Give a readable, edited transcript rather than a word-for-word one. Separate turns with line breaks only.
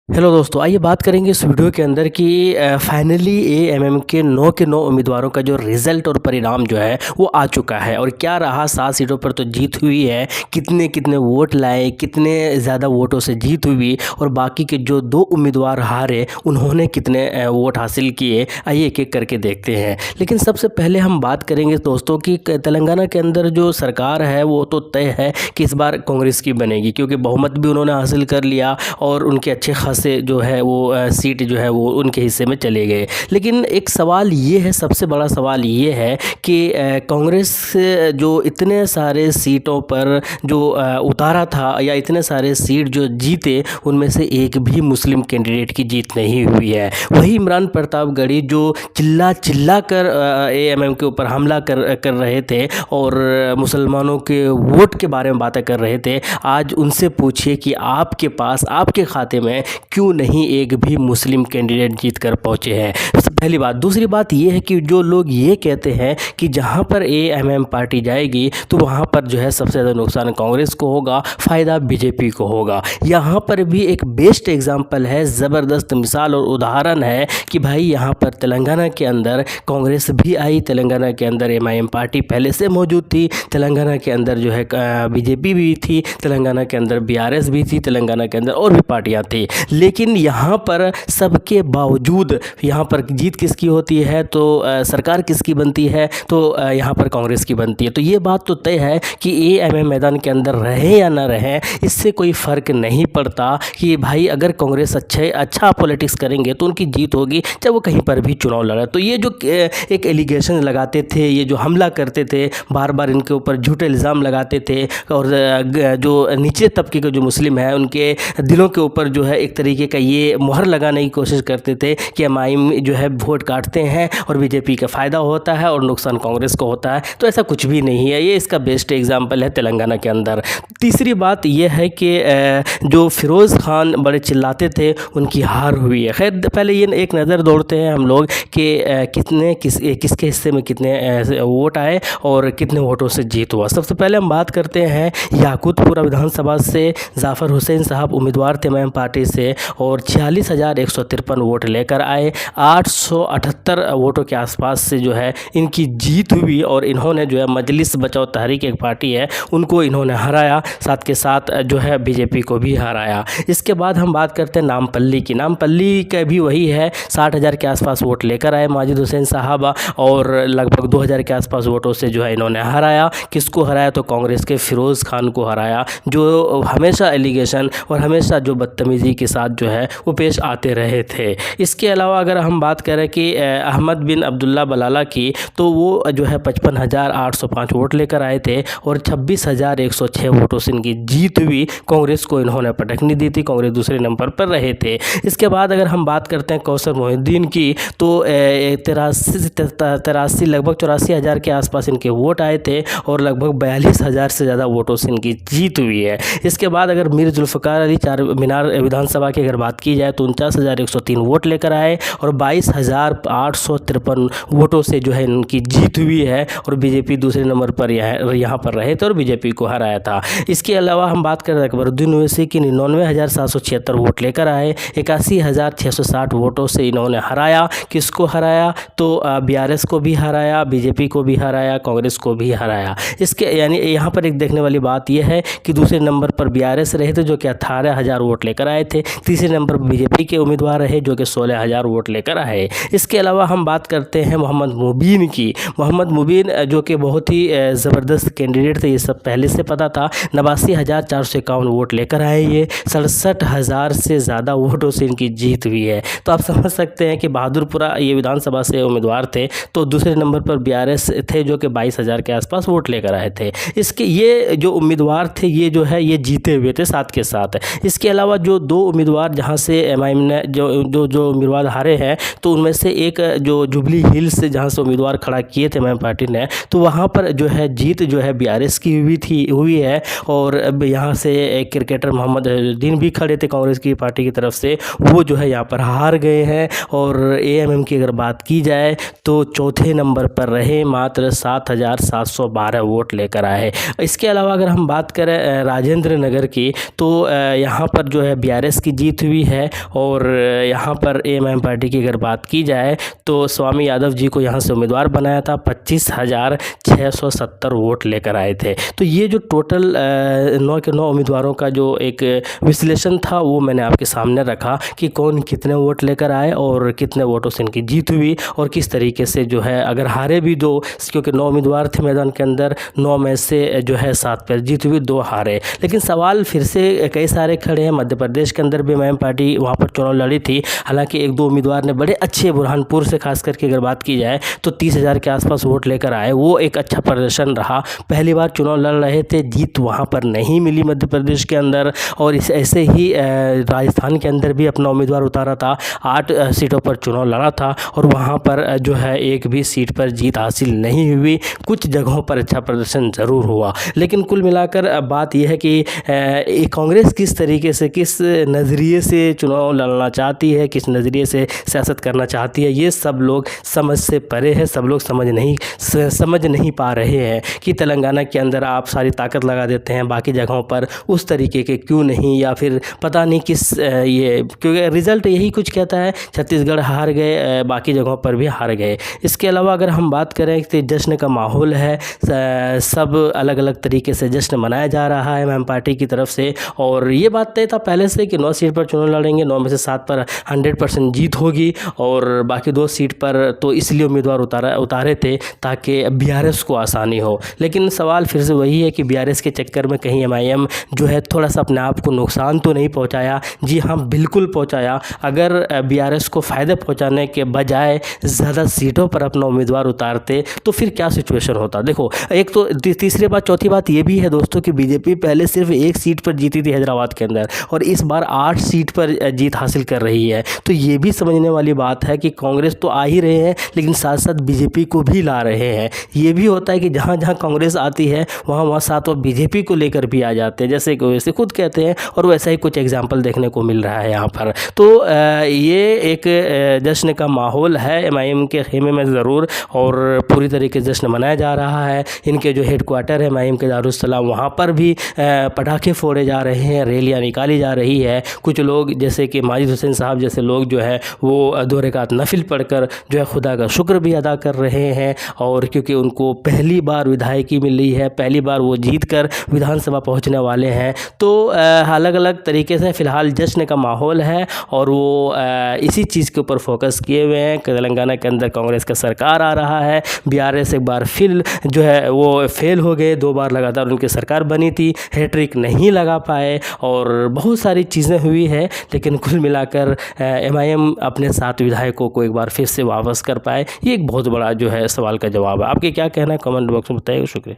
Hello दोस्तों, आइए बात करेंगे इस वीडियो के अंदर कि फाइनली एएमएम के 9 के 9 उम्मीदवारों का जो रिज़ल्ट और परिणाम जो है वो आ चुका है। और क्या रहा, 7 सीटों पर तो जीत हुई है। कितने कितने वोट लाए, कितने ज़्यादा वोटों से जीत हुई और बाकी के जो 2 उम्मीदवार हारे उन्होंने कितने वोट हासिल किए, आइए एक-एक करके देखते हैं। लेकिन सबसे पहले हम बात करेंगे दोस्तों कि तेलंगाना के अंदर जो सरकार है वो तो तय है कि इस बार कांग्रेस की बनेगी, क्योंकि बहुमत भी उन्होंने हासिल कर लिया और उनके अच्छे से जो है वो सीट जो है वो उनके हिस्से में चले गए। लेकिन एक सवाल ये है, सबसे बड़ा सवाल ये है कि कांग्रेस जो इतने सारे सीटों पर जो उतारा था या इतने सारे सीट जो जीते, उनमें से एक भी मुस्लिम कैंडिडेट की जीत नहीं हुई है। वही इमरान प्रतापगढ़ी जो चिल्ला चिल्ला कर एएमएम के ऊपर हमला कर रहे थे और मुसलमानों के वोट के बारे में बातें कर रहे थे, आज उनसे पूछिए कि आपके पास, आपके खाते में क्यों नहीं एक भी मुस्लिम कैंडिडेट जीत कर पहुँचे हैं। पहली बात। दूसरी बात ये है कि जो लोग ये कहते हैं कि जहाँ पर एएमएम पार्टी जाएगी तो वहाँ पर जो है सबसे ज़्यादा नुकसान कांग्रेस को होगा, फ़ायदा बीजेपी को होगा। यहाँ पर भी एक बेस्ट एग्जाम्पल है, ज़बरदस्त मिसाल और उदाहरण है कि भाई यहाँ पर तेलंगाना के अंदर कांग्रेस भी आई, तेलंगाना के अंदर एमआईएम पार्टी पहले से मौजूद थी, तेलंगाना के अंदर जो है बीजेपी भी थी, तेलंगाना के अंदर बीआरएस भी थी, तेलंगाना के अंदर और भी पार्टियाँ थी। लेकिन यहाँ पर सबके बावजूद यहाँ पर जीत किसकी होती है, तो सरकार किसकी बनती है, तो यहाँ पर कांग्रेस की बनती है। तो ये बात तो तय है कि एएमएम मैदान के अंदर रहे या ना रहे, इससे कोई फ़र्क नहीं पड़ता कि भाई अगर कांग्रेस अच्छा पॉलिटिक्स करेंगे तो उनकी जीत होगी, चाहे वो कहीं पर भी चुनाव लड़े। तो ये जो एक एलिगेशन लगाते थे, ये जो हमला करते थे, बार बार इनके ऊपर झूठे इल्ज़ाम लगाते थे और जो नीचे तबके के जो मुस्लिम हैं उनके दिलों के ऊपर जो है एक तरीके का ये मुहर लगाने की कोशिश करते थे कि एमआईएम जो है वोट काटते हैं और बीजेपी का फ़ायदा होता है और नुकसान कांग्रेस को होता है। तो ऐसा कुछ भी नहीं है, ये इसका बेस्ट एग्जाम्पल है तेलंगाना के अंदर। तीसरी बात यह है कि जो फिरोज़ खान बड़े चिल्लाते थे, उनकी हार हुई है। खैर पहले ये एक नज़र दौड़ते हैं हम लोग कि किसके हिस्से में कितने वोट आए और कितने वोटों से जीत हुआ। सबसे पहले हम बात करते हैं याकूतपुरा विधानसभा से जाफ़र हुसैन साहब उम्मीदवार थे एमआईएम पार्टी से और 46,153 वोट लेकर आए। 878 वोटों के आसपास से जो है इनकी जीत हुई और इन्होंने जो है मजलिस बचाओ तहरीक एक पार्टी है उनको इन्होंने हराया, साथ के साथ जो है बीजेपी को भी हराया। इसके बाद हम बात करते हैं नामपल्ली की। नामपल्ली का भी वही है, 60,000 के आसपास वोट लेकर आए माजिद हुसैन साहब और लगभग 2,000 के आसपास वोटों से जो है इन्होंने हराया। किसको हराया, तो कांग्रेस के फिरोज़ खान को हराया, जो हमेशा एलिगेशन और हमेशा जो बदतमीज़ी के साथ जो है वो पेश आते रहे थे। इसके अलावा अगर हम बात करें कि अहमद बिन अब्दुल्ला बलाला की, तो वो जो है 55,805 वोट लेकर आए थे और 26,106 वोटों से इनकी जीत हुई। कांग्रेस को इन्होंने पटकनी दी थी, कांग्रेस दूसरे नंबर पर रहे थे। इसके बाद अगर हम बात करते हैं कौसर मोहिउद्दीन की, तो 83 लगभग 84,000 के आसपास इनके वोट आए थे और लगभग 42,000 से ज़्यादा वोटों से इनकी जीत हुई है। इसके बाद अगर मीर जुल्फ़िकार अली चार मीनार विधानसभा की अगर बात की जाए तो 49,103 वोट लेकर आए और 22,853 वोटों से जो है इनकी जीत हुई है और बीजेपी दूसरे नंबर पर यहाँ पर रहे थे और बीजेपी को हराया था। इसके अलावा हम बात करें अकबरुद्दीन ओवैसी की, 99,776 वोट लेकर आए, 81,660 वोटों से इन्होंने हराया। किसको हराया, तो बीआरएस को भी हराया, बीजेपी को भी हराया, कांग्रेस को भी हराया। इसके यानी यहाँ पर एक देखने वाली बात यह है कि दूसरे नंबर पर बीआरएस रहे थे जो कि 18,000 वोट लेकर आए थे। तीसरे नंबर पर बीजेपी के उम्मीदवार रहे जो कि 16,000 वोट लेकर आए। इसके अलावा हम बात करते हैं मोहम्मद मुबीन की। मोहम्मद मुबीन जो कि बहुत ही ज़बरदस्त कैंडिडेट थे, ये सब पहले से पता था। 89,451 वोट लेकर आए, ये 67,000 से ज़्यादा वोटों से इनकी जीत हुई है। तो आप समझ सकते हैं कि बहादुरपुरा ये विधानसभा से उम्मीदवार थे, तो दूसरे नंबर पर बीआरएस थे जो कि 22,000 के आसपास वोट लेकर आए थे। इसके ये जो उम्मीदवार थे ये जो है ये जीते हुए थे साथ के साथ। इसके अलावा जो 2 उम्मीदवार जहां से एमआईएम ने जो उम्मीदवार हारे हैं, तो उनमें से एक जो जुबली हिल्स से जहां से उम्मीदवार खड़ा किए थे एमआईएम पार्टी ने, तो वहां पर जो है जीत जो है बीआरएस की हुई है। और अब यहाँ से एक क्रिकेटर मोहम्मद अजहरुद्दीन भी खड़े थे कांग्रेस की पार्टी की तरफ से, वो जो है यहाँ पर हार गए हैं। और एएमएम की अगर बात की जाए तो चौथे नंबर पर रहे, मात्र 7,712 वोट लेकर आए। इसके अलावा अगर हम बात करें राजेंद्र नगर की, तो यहाँ पर जो है बीआरएस की जीत हुई है। और यहाँ पर एएमआईएम पार्टी की अगर बात की जाए तो स्वामी यादव जी को यहाँ से उम्मीदवार बनाया था, 25,670 वोट लेकर आए थे। तो ये जो टोटल 9 के 9 उम्मीदवारों का जो एक विश्लेषण था वो मैंने आपके सामने रखा कि कौन कितने वोट लेकर आए और कितने वोटों से इनकी जीत हुई और किस तरीके से जो है अगर हारे भी 2, क्योंकि 9 उम्मीदवार थे मैदान के अंदर, 9 में से जो है 7 पर जीत हुई, 2 हारे। लेकिन सवाल फिर से कई सारे खड़े हैं। मध्य प्रदेश के अंदर भी एमआईएम पार्टी वहाँ पर चुनाव लड़ी थी, हालांकि 1-2 उम्मीदवार ने बड़े अच्छे, बुरहानपुर से खास करके अगर बात की जाए तो 30,000 के आसपास वोट लेकर आए, वो एक अच्छा प्रदर्शन रहा। पहली बार चुनाव लड़ रहे थे, जीत वहाँ पर नहीं मिली मध्य प्रदेश के अंदर। और इस ऐसे ही राजस्थान के अंदर भी अपना उम्मीदवार उतारा था, 8 सीटों पर चुनाव लड़ा था और वहाँ पर जो है एक भी सीट पर जीत हासिल नहीं हुई। कुछ जगहों पर अच्छा प्रदर्शन ज़रूर हुआ, लेकिन कुल मिलाकर बात यह है कि कांग्रेस किस तरीके से, किस नज़रिए से चुनाव लड़ना चाहती है, किस नज़रिए से सियासत करना चाहती है, ये सब लोग समझ से परे है। सब लोग समझ नहीं पा रहे हैं कि तेलंगाना के अंदर आप सारी ताकत लगा देते हैं, बाकी जगहों पर उस तरीके के क्यों नहीं, या फिर पता नहीं किस ये, क्योंकि रिज़ल्ट यही कुछ कहता है, छत्तीसगढ़ हार गए, बाकी जगहों पर भी हार गए। इसके अलावा अगर हम बात करें तो जश्न का माहौल है, सब अलग अलग तरीके से जश्न मनाया जा रहा है एमआईएम पार्टी की तरफ से। और ये बात तय था पहले से कि 9 सीट पर चुनाव लड़ेंगे, 9 में से 7 पर 100% जीत होगी और बाकी 2 सीट पर तो इसलिए उम्मीदवार उतारे थे ताकि बीआरएस को आसानी हो। लेकिन सवाल फिर से वही है कि बीआरएस के चक्कर में कहीं एमआईएम जो है थोड़ा सा अपने आप को नुकसान तो नहीं पहुंचाया? जी हाँ, बिल्कुल पहुंचाया। अगर बीआरएस को फ़ायदे पहुंचाने के बजाय ज़्यादा सीटों पर अपना उम्मीदवार उतारते तो फिर क्या सिचुएशन होता। देखो, एक तो तीसरी बात, चौथी बात ये भी है दोस्तों कि बीजेपी पहले सिर्फ 1 सीट पर जीती थी हैदराबाद के अंदर और इस बार 8 सीट पर जीत हासिल कर रही है। तो ये भी समझने वाली बात है कि कांग्रेस तो आ ही रहे हैं लेकिन साथ साथ बीजेपी को भी ला रहे हैं। ये भी होता है कि जहाँ जहाँ कांग्रेस आती है वहाँ साथ वो बीजेपी को लेकर भी आ जाते हैं, जैसे कि वैसे खुद कहते हैं, और वैसा ही कुछ एग्जाम्पल देखने को मिल रहा है यहाँ पर। तो ये एक जश्न का माहौल है एमआईएम के खेमे में ज़रूर, और पूरी तरीके से जश्न मनाया जा रहा है। इनके जो हेडक्वार्टर है एमआईएम के दारुस्सलाम, वहाँ पर भी पटाखे फोड़े जा रहे हैं, रैलियाँ निकाली जा रही है। कुछ लोग जैसे कि माजिद हुसैन साहब जैसे लोग जो है वो 2 रकात नफिल पढ़कर जो है खुदा का शुक्र भी अदा कर रहे हैं। और क्योंकि उनको पहली बार विधायकी मिली है, पहली बार वो जीत कर विधानसभा पहुंचने वाले हैं, तो अलग अलग तरीके से फ़िलहाल जश्न का माहौल है और वो इसी चीज़ के ऊपर फोकस किए हुए हैं। तेलंगाना के अंदर कांग्रेस का सरकार आ रहा है, बीआरएस एक बार फिर जो है वो फेल हो गए, 2 बार लगातार उनकी सरकार बनी थी, हैट्रिक नहीं लगा पाए और बहुत सारी चीज़ें हुई है। लेकिन कुल मिलाकर एमआईएम अपने 7 विधायकों को एक बार फिर से वापस कर पाए, ये एक बहुत बड़ा जो है सवाल का जवाब है। आपके क्या कहना है, कमेंट बॉक्स में बताइए। शुक्रिया।